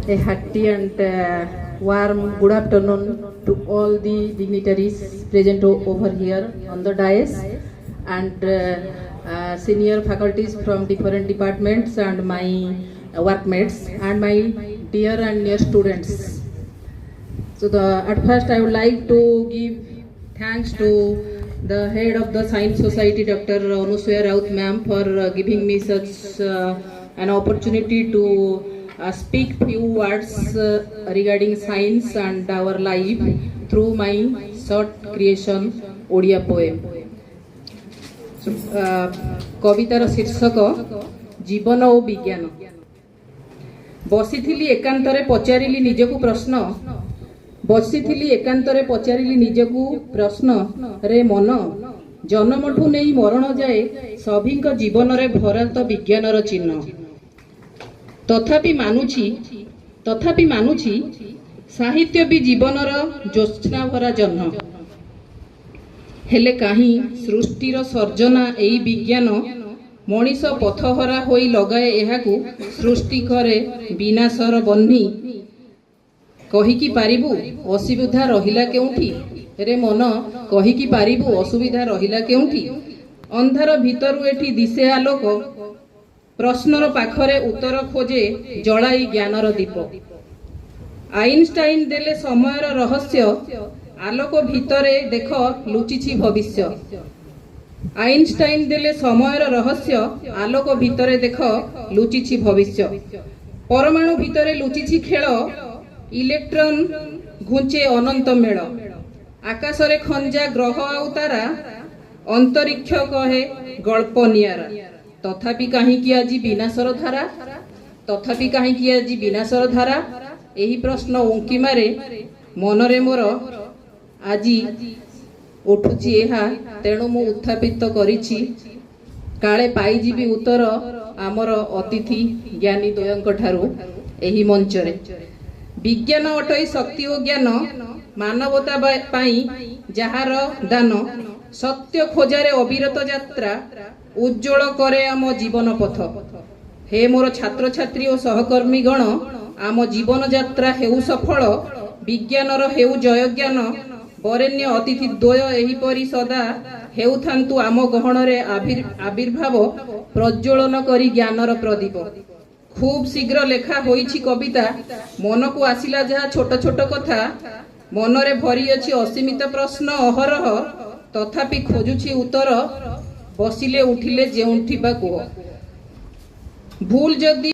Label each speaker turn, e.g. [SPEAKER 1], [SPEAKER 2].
[SPEAKER 1] A hearty and warm good afternoon to all the dignitaries present over here on the dais and senior faculties from different departments and my workmates and my dear and near students. So at first I would like to give thanks to the head of the Science Society, Dr. Anusuya Raut ma'am, for giving me such an opportunity to speak few words regarding science and our life through my short creation Odia poem. So, कवितार शीर्षक जीवन और विज्ञान. बसिथिली एकांतरे पचारिली निजकु प्रश्न बसिथिली एकांतरे पचारिली निजकु प्रश्न रे मन जन्मठू नहीं मरण जाए सभिंक जीवन रे भरात विज्ञानर चिन्ह. तथापि मानुछि साहित्य भी जीवनर ज्योत्स्ना भरा जन्म. हेले काहीं सृष्टिर सर्जना एई विज्ञान मनीष पथहरा होई लगाए एहाकू सृष्टि करे विनाशर बन्ही. कहिकी पारिबु असुविधा रहिला केउठी रे मन कहिकी पारिबु असुविधा रहिला केउठी. अंधार भितरु एठी दिसे आलोक प्रश्नर पाखरे उत्तर खोजे जलाई ज्ञानर दीप. आइनस्टाइन देले समयर रहस्य आलोक भितरे देख लुचिछि भविष्य. आइनस्टाइन देले समयर रहस्य आलोक भितरे देख लुचिछि भविष्य. परमाणु भितरे लुचिछि खेल इलेक्ट्रॉन घुंचे अनंत मेल. आकाशरे खंजा ग्रह आउ तारा अंतरिक्ष कहे गल्प नियारा. तथापि काहींकि आजि विनाशर धारा तथापि काहींकि आजि विनाशर धारा एही प्रश्न उंकी मारे मनरे मोर आजि उठुछि एहा. तेणु मु उत्थापित करिछि काळे पाइजिबि उत्तर आमर अतिथि ज्ञानी द्वयंक ठारू एही मंचरे. विज्ञान अटई शक्ति और ज्ञान मानवता पाई जहार दान सत्य खोजारे अविरत यात्रा उज्जवल करे आम जीवन पथ. हे मोर छात्र छात्री और सहकर्मी गण आम जीवन यात्रा हेउ सफल विज्ञानर हेउ जय ज्ञान. बरेण्य अतिथि द्वय एहिपरि सदा हेउथान्तु आम गहणरे आविर्भाव प्रज्वलन करी ज्ञानर प्रदीप. खूब शीघ्र लेखा होईछि कविता मन को आसिला जहा छोट छोट कथा. मनरे भरी अछि असीमित प्रश्न अहरह तथापि खोजुछि उत्तर बसिले उठिले जेउठी बा कुह. भूल जदि